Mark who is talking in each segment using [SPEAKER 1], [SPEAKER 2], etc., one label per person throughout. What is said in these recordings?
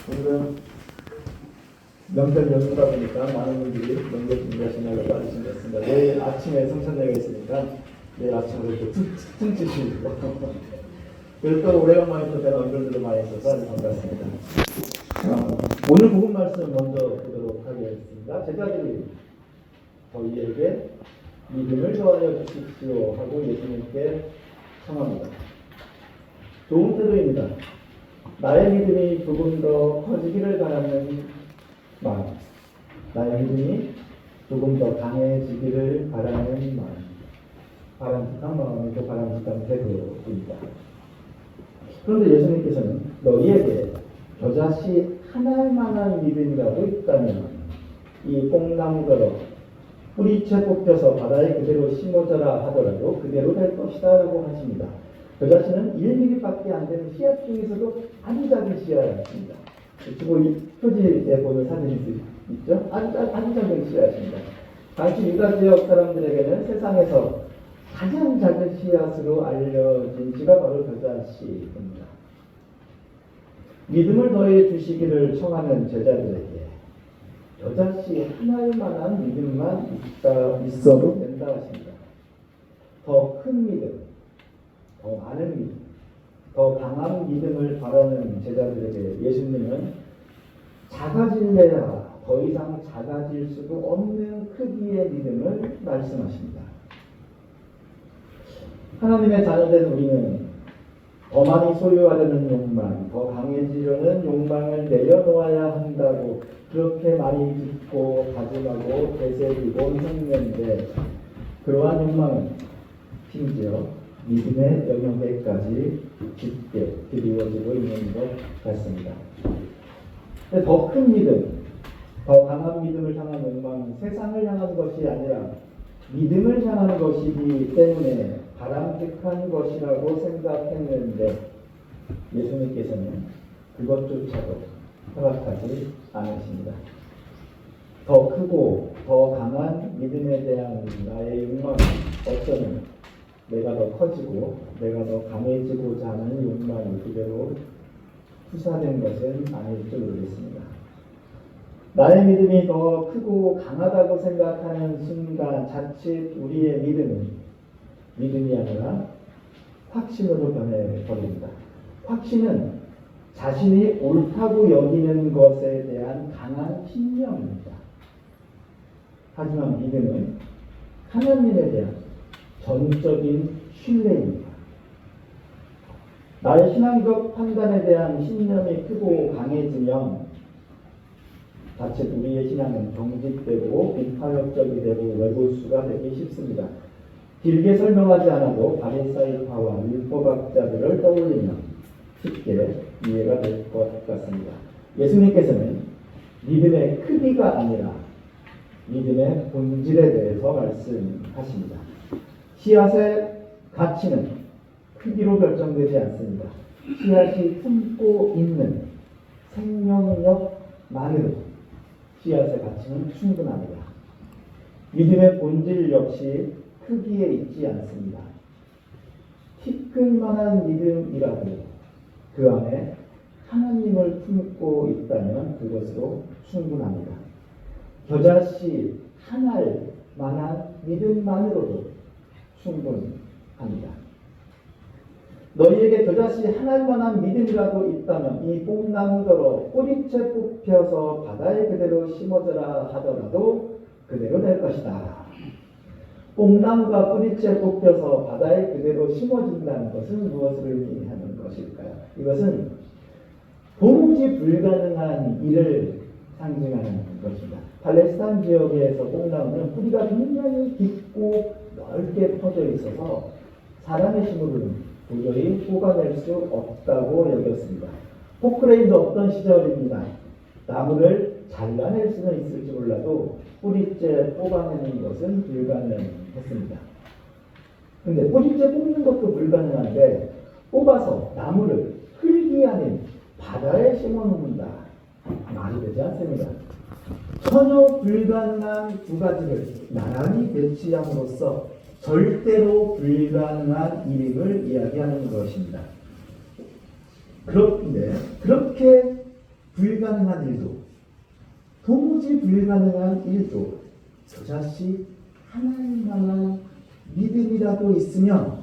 [SPEAKER 1] 오늘은 명절 연휴다 보니까 많은 분들이 명절 준비하시느라고 빠지신 것 같습니다. 내일 아침에 성찬례가 있으니까 내일 아침으로 또 퉁치시고 그리고 또 오래간만에 또 제가 얼굴들도 많이 있어서 아주 반갑습니다. 오늘 복음 말씀 먼저 보도록 하겠습니다. 제자들이 저희에게 믿음을 더하여 주십시오 하고 예수님께 청합니다. 좋은 태도입니다. 나의 믿음이 조금 더 커지기를 바라는 마음, 나의 믿음이 조금 더 강해지기를 바라는 마음, 바람직한 마음이고 바람직한 태도입니다. 그런데 예수님께서는 너희에게 겨자씨 하나만한 믿음이라도 있다면 이 뽕나무더러 뿌리채 뽑혀서 바다에 그대로 심어져라 하더라도 그대로 될 것이다 라고 하십니다. 겨자씨는 1mm밖에 안 되는 씨앗 중에서도 아주 작은 씨앗입니다. 그리고 이 표지에 보는 사진이 있죠? 아주 작은 씨앗입니다. 당시 유다 지역 사람들에게는 세상에서 가장 작은 씨앗으로 알려진 씨가 바로 겨자씨입니다. 믿음을 더해 주시기를 청하는 제자들에게 겨자씨 하나만한 믿음만 있어도 된다 하십니다. 더 큰 믿음, 더 많은 믿음, 더 강한 믿음을 바라는 제자들에게 예수님은 작아질래야 더 이상 작아질 수도 없는 크기의 믿음을 말씀하십니다. 하나님의 자녀된 우리는 더 많이 소유하려는 욕망, 더 강해지려는 욕망을 내려놓아야 한다고 그렇게 많이 듣고 다짐하고 되새기고 했는데 그러한 욕망은 심지어 믿음의 영역에까지 깊게 드리워지고 있는 것 같습니다. 더 큰 믿음, 더 강한 믿음을 향한 욕망은 세상을 향한 것이 아니라 믿음을 향한 것이기 때문에 바람직한 것이라고 생각했는데 예수님께서는 그것조차도 허락하지 않으십니다. 더 크고 더 강한 믿음에 대한 나의 욕망은 어쩌면 내가 더 커지고 내가 더 강해지고자 하는 욕망이 그대로 투사된 것은 아닐지 모르겠습니다. 나의 믿음이 더 크고 강하다고 생각하는 순간 자칫 우리의 믿음이 아니라 확신으로 변해버립니다. 확신은 자신이 옳다고 여기는 것에 대한 강한 신념입니다. 하지만 믿음은 하나님에 대한 전적인 신뢰입니다. 나의 신앙적 판단에 대한 신념이 크고 강해지면 자칫 우리의 신앙은 경직되고 비파격적이 되고 외골수가 되기 쉽습니다. 길게 설명하지 않아도 바리사이파와 율법학자들을 떠올리면 쉽게 이해가 될 것 같습니다. 예수님께서는 믿음의 크기가 아니라 믿음의 본질에 대해서 말씀하십니다. 씨앗의 가치는 크기로 결정되지 않습니다. 씨앗이 품고 있는 생명력만으로 씨앗의 가치는 충분합니다. 믿음의 본질 역시 크기에 있지 않습니다. 티끌만한 믿음이라도 그 안에 하나님을 품고 있다면 그것으로 충분합니다. 겨자씨 한 알만한 믿음만으로도 충분합니다. 너희에게 겨자씨 한 알만한 믿음이라도 있다면 이 뽕나무더러 뿌리채 뽑혀서 바다에 그대로 심어져라 하더라도 그대로 될 것이다. 뽕나무가 뿌리채 뽑혀서 바다에 그대로 심어진다는 것은 무엇을 의미하는 것일까요? 이것은 도무지 불가능한 일을 상징하는 것입니다. 팔레스타인 지역에서 뽕나무는 뿌리가 굉장히 깊고 넓게 퍼져 있어서 사람의 힘으로는 도저히 뽑아낼 수 없다고 여겼습니다. 포크레인도 없던 시절입니다. 나무를 잘라낼 수는 있을지 몰라도 뿌리째 뽑아내는 것은 불가능했습니다. 근데 뿌리째 뽑는 것도 불가능한데 뽑아서 나무를 흙이 아닌 바다에 심어놓는다. 말이 되지 않습니다. 전혀 불가능한 두 가지를 나란히 배치함으로써 절대로 불가능한 일임을 이야기하는 것입니다. 그런데 그렇게 불가능한 일도, 도무지 불가능한 일도 저자식 하나님만한 믿음이라도 있으면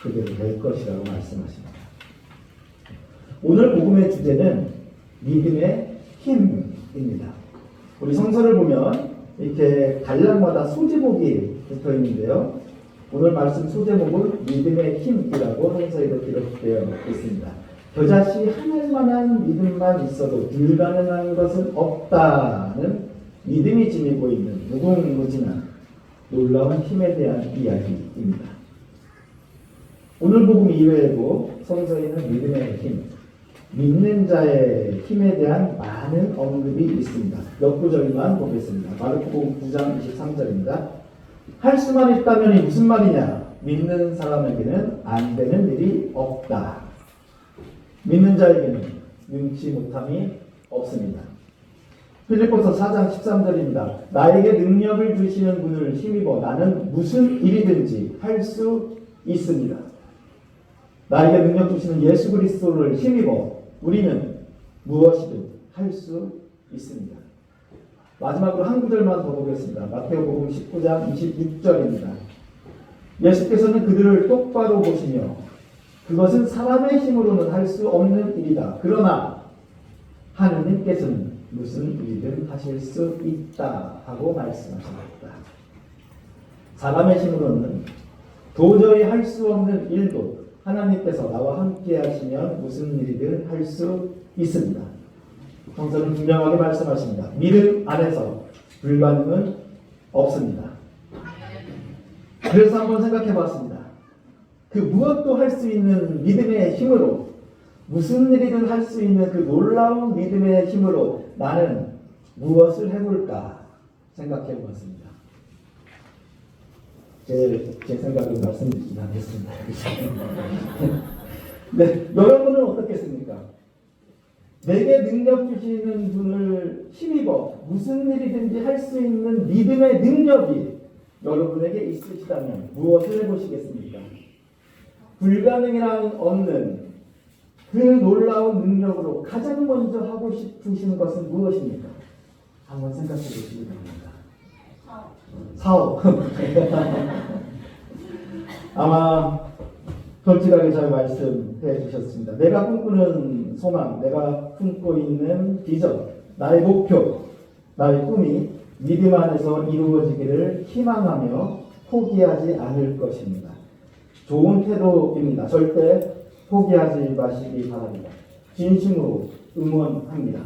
[SPEAKER 1] 그대로 될 것이라고 말씀하십니다. 오늘 복음의 주제는 믿음의 힘입니다. 우리 성서를 보면 이렇게 단락마다 소제목이 붙어 있는데요. 오늘 말씀 소제목은 믿음의 힘이라고 성서에도 기록되어 있습니다. 겨자씨 하늘만한 믿음만 있어도 불가능한 것은 없다는 믿음이 지니고 있는 무궁무진한 놀라운 힘에 대한 이야기입니다. 오늘 복음 이외에도 성서에는 믿음의 힘, 믿는 자의 힘에 대한 많은 언급이 있습니다. 몇 구절만 보겠습니다. 마르코복음 9장 23절입니다. 할 수만 있다면 이 무슨 말이냐? 믿는 사람에게는 안 되는 일이 없다. 믿는 자에게는 능치 못함이 없습니다. 필립보서 4장 13절입니다. 나에게 능력을 주시는 분을 힘입어 나는 무슨 일이든지 할 수 있습니다. 나에게 능력 주시는 예수 그리스도를 힘입어 우리는 무엇이든 할 수 있습니다. 마지막으로 한 구절만 더 보겠습니다. 마태복음 19장 26절입니다. 예수께서는 그들을 똑바로 보시며 그것은 사람의 힘으로는 할 수 없는 일이다. 그러나 하느님께서는 무슨 일이든 하실 수 있다 하고 말씀하십니다. 사람의 힘으로는 도저히 할 수 없는 일도 하나님께서 나와 함께 하시면 무슨 일이든 할 수 있습니다. 성서는 분명하게 말씀하십니다. 믿음 안에서 불가능은 없습니다. 그래서 한번 생각해 봤습니다. 그 무엇도 할 수 있는 믿음의 힘으로, 무슨 일이든 할 수 있는 그 놀라운 믿음의 힘으로 나는 무엇을 해볼까 생각해 보았습니다. 제 생각을 말씀드리지 않겠습니다. 네, 여러분은 어떻겠습니까? 내게 능력 주시는 분을 힘입어 무슨 일이든지 할 수 있는 믿음의 능력이 여러분에게 있으시다면 무엇을 해보시겠습니까? 불가능이란 없는 그 놀라운 능력으로 가장 먼저 하고 싶으신 것은 무엇입니까? 한번 생각해 보시기 바랍니다. 사업. 아마 솔직하게 잘 말씀해 주셨습니다. 내가 꿈꾸는 소망, 내가 품고 있는 비전, 나의 목표, 나의 꿈이 믿음 안에서 이루어지기를 희망하며 포기하지 않을 것입니다. 좋은 태도입니다. 절대 포기하지 마시기 바랍니다. 진심으로 응원합니다.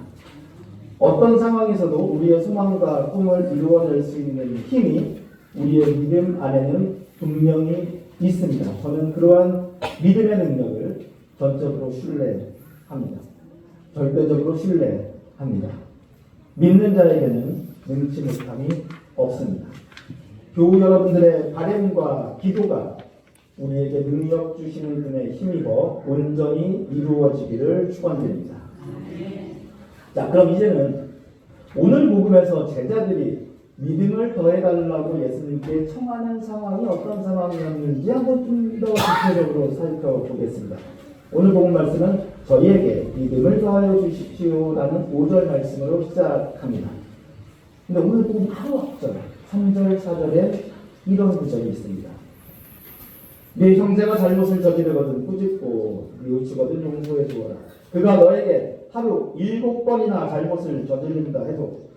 [SPEAKER 1] 어떤 상황에서도 우리의 소망과 꿈을 이루어낼 수 있는 힘이 우리의 믿음 안에는 분명히 있습니다. 저는 그러한 믿음의 능력을 전적으로 신뢰합니다. 절대적으로 신뢰합니다. 믿는 자에게는 능치 못함이 없습니다. 교우 여러분들의 바램과 기도가 우리에게 능력 주시는 분의 힘입어 온전히 이루어지기를 축원드립니다. 자, 그럼 이제는 오늘 복음에서 제자들이 믿음을 더해달라고 예수님께 청하는 상황이 어떤 상황이었는지 한번 좀 더 구체적으로 살펴보겠습니다. 오늘 복음 말씀은 저희에게 믿음을 더하여 주십시오라는 5절 말씀으로 시작합니다. 근데 오늘 복음 바로 앞절 3절 4절에 이런 구절이 있습니다. 네 형제가 잘못을 저지르거든 꾸짖고 뉘우치거든 용서해 주어라. 그가 너에게 하루 7번이나 잘못을 저지른다 해도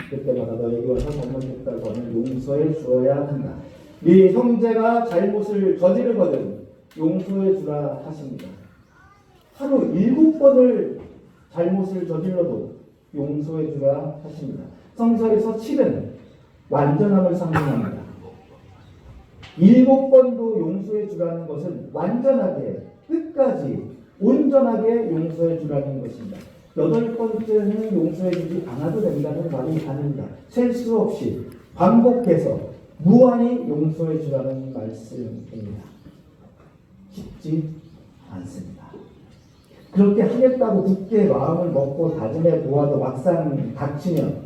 [SPEAKER 1] 그때마다 너에게 와서 잘못했다고 하면 용서해 주어야 한다. 네 형제가 잘못을 저지르거든 용서해 주라 하십니다. 하루 7번을 잘못을 저질러도 용서해 주라 하십니다. 성서에서 7은 완전함을 상징합니다. 7번도 용서해 주라는 것은 완전하게 끝까지 온전하게 용서해 주라는 것입니다. 8번째는 용서해 주지 않아도 된다는 말이 아닙니다. 셀 수 없이 반복해서 무한히 용서해 주라는 말씀입니다. 쉽지 않습니다. 그렇게 하겠다고 굳게 마음을 먹고 다짐해 보아도 막상 닥치면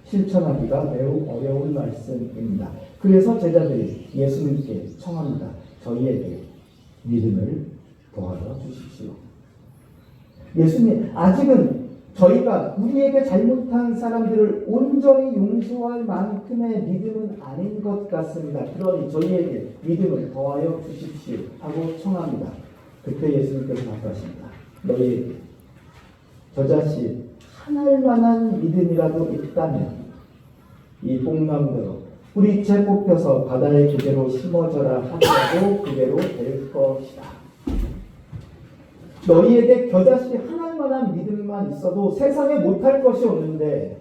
[SPEAKER 1] 실천하기가 매우 어려운 말씀입니다. 그래서 제자들이 예수님께 청합니다. 저희에게 믿음을 더하여 주십시오. 예수님, 아직은 저희가 우리에게 잘못한 사람들을 온전히 용서할 만큼의 믿음은 아닌 것 같습니다. 그러니 저희에게 믿음을 더하여 주십시오 하고 청합니다. 그때 예수님께서 답하십니다. 너희에게 저자식 하나일 만한 믿음이라도 있다면 이 뽕나무대로 뿌리채 뽑혀서 바다의 그대로 심어져라 하더라도 그대로 될 것이다. 너희에게 겨자씨 하나만한 믿음만 있어도 세상에 못할 것이 없는데,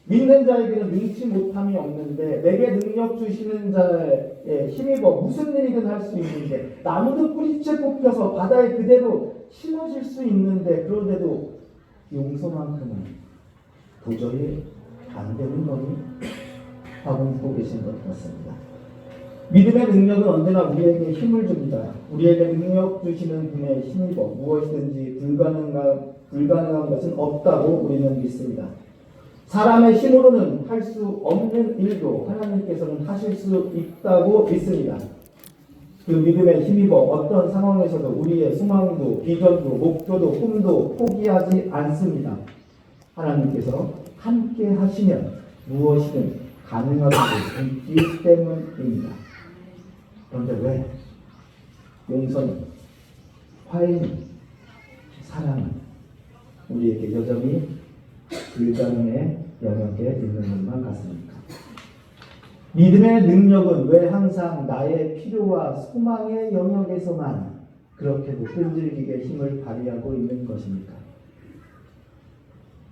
[SPEAKER 1] 믿는 자에게는 능치 못함이 없는데, 내게 능력 주시는 자에 힘입어 무슨 일이든 할 수 있는데, 나무도 뿌리채 뽑혀서 바다에 그대로 심어질 수 있는데, 그런데도 용서만큼은 도저히 안 되는 거니? 하고 묻고 계신 것 같습니다. 믿음의 능력은 언제나 우리에게 힘을 줍니다. 우리에게 능력 주시는 분의 힘입어 무엇이든지 불가능한 것은 없다고 우리는 믿습니다. 사람의 힘으로는 할 수 없는 일도 하나님께서는 하실 수 있다고 믿습니다. 그 믿음에 힘입어 어떤 상황에서도 우리의 소망도 비전도 목표도 꿈도 포기하지 않습니다. 하나님께서 함께 하시면 무엇이든 가능하다고 믿기 때문입니다. 그런데 왜 용서는, 화해는, 사랑은 우리에게 여전히 불가능의 영역에 있는 것만 같습니까? 믿음의 능력은 왜 항상 나의 필요와 소망의 영역에서만 그렇게도 끈질기게 힘을 발휘하고 있는 것입니까?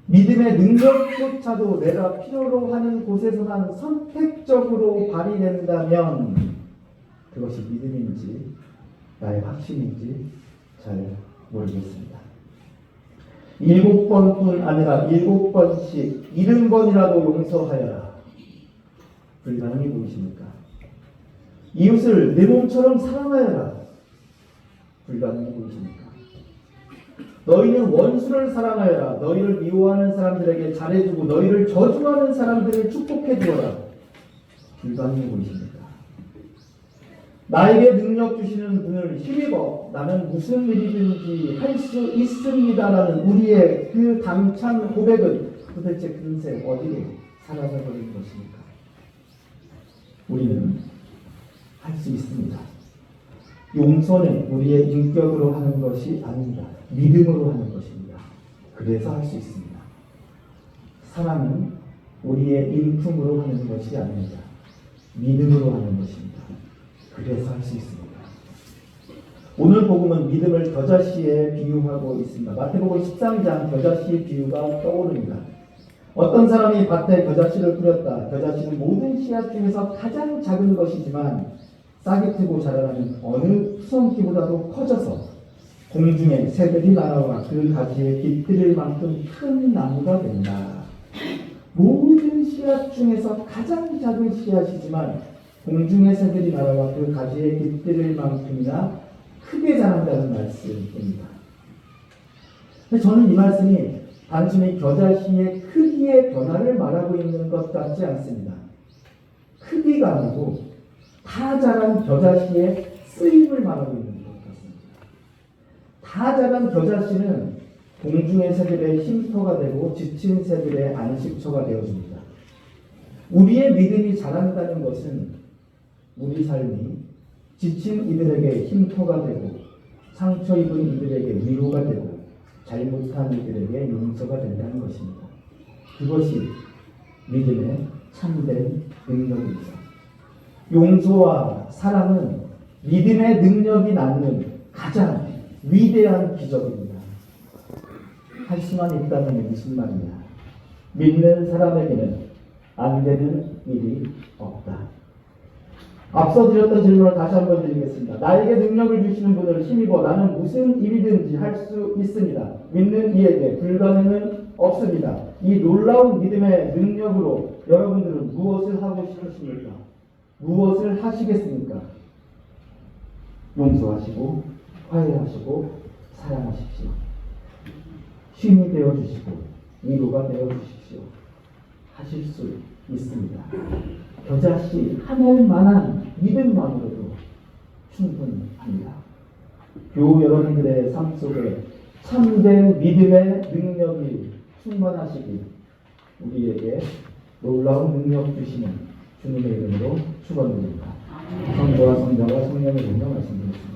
[SPEAKER 1] 믿음의 능력조차도 내가 필요로 하는 곳에서만 선택적으로 발휘된다면 그것이 믿음인지 나의 확신인지 잘 모르겠습니다. 7번뿐 아니라 7번씩 70번이라도 용서하여라. 불가능해 보이십니까? 이웃을 내 몸처럼 사랑하여라. 불가능해 보이십니까? 너희는 원수를 사랑하여라. 너희를 미워하는 사람들에게 잘해주고 너희를 저주하는 사람들을 축복해 주어라. 불가능해 보이십니까? 나에게 능력 주시는 분을 힘입어 나는 무슨 일이든지 할 수 있습니다라는 우리의 그 당찬 고백은 도대체 금세 어디로 사라져버린 것입니까? 우리는 할 수 있습니다. 용서는 우리의 인격으로 하는 것이 아닙니다. 믿음으로 하는 것입니다. 그래서 할 수 있습니다. 사랑은 우리의 인품으로 하는 것이 아닙니다. 믿음으로 하는 것입니다. 그래서 할 수 있습니다. 오늘 복음은 믿음을 겨자씨에 비유하고 있습니다. 마태복음 13장 겨자씨 비유가 떠오릅니다. 어떤 사람이 밭에 겨자씨를 뿌렸다. 겨자씨는 모든 씨앗 중에서 가장 작은 것이지만 싹이 트고 자라나면 어느 수성기보다도 커져서 공중에 새들이 날아와 그 가지에 깃들일 만큼 큰 나무가 된다. 모든 씨앗 중에서 가장 작은 씨앗이지만 공중의 새들이 날아와 그 가지에 깃들일 만큼이나 크게 자란다는 말씀입니다. 저는 이 말씀이 단순히 겨자씨의 크기의 변화를 말하고 있는 것 같지 않습니다. 크기가 아니고 다 자란 겨자씨의 쓰임을 말하고 있는 것 같습니다. 다 자란 겨자씨는 공중의 새들의 쉼터가 되고 지친 새들의 안식처가 되어줍니다. 우리의 믿음이 자란다는 것은 우리 삶이 지친 이들에게 쉼터가 되고 상처 입은 이들에게 위로가 되고 잘못한 이들에게 용서가 된다는 것입니다. 그것이 믿음의 참된 능력입니다. 용서와 사랑은 믿음의 능력이 낳는 가장 위대한 기적입니다. 할 수만 있다면 무슨 말이냐? 믿는 사람에게는 안 되는 일이 없다. 앞서 드렸던 질문을 다시 한번 드리겠습니다. 나에게 능력을 주시는 분을 힘입어 나는 무슨 일이든지 할 수 있습니다. 믿는 이에게 불가능은 없습니다. 이 놀라운 믿음의 능력으로 여러분들은 무엇을 하고 싶으십니까? 무엇을 하시겠습니까? 용서하시고 화해하시고 사랑하십시오. 쉼이 되어주시고 위로가 되어주십시오. 하실 수 있습니다. 겨자씨 하나일 만한 믿음만으로도 충분합니다. 교우 여러분들의 삶 속에 참된 믿음의 능력이 충만하시기 우리에게 놀라운 능력 주시는 주님의 이름으로 축원드립니다. 성부와 성자와 성령의 이름으로 말씀드렸습니다.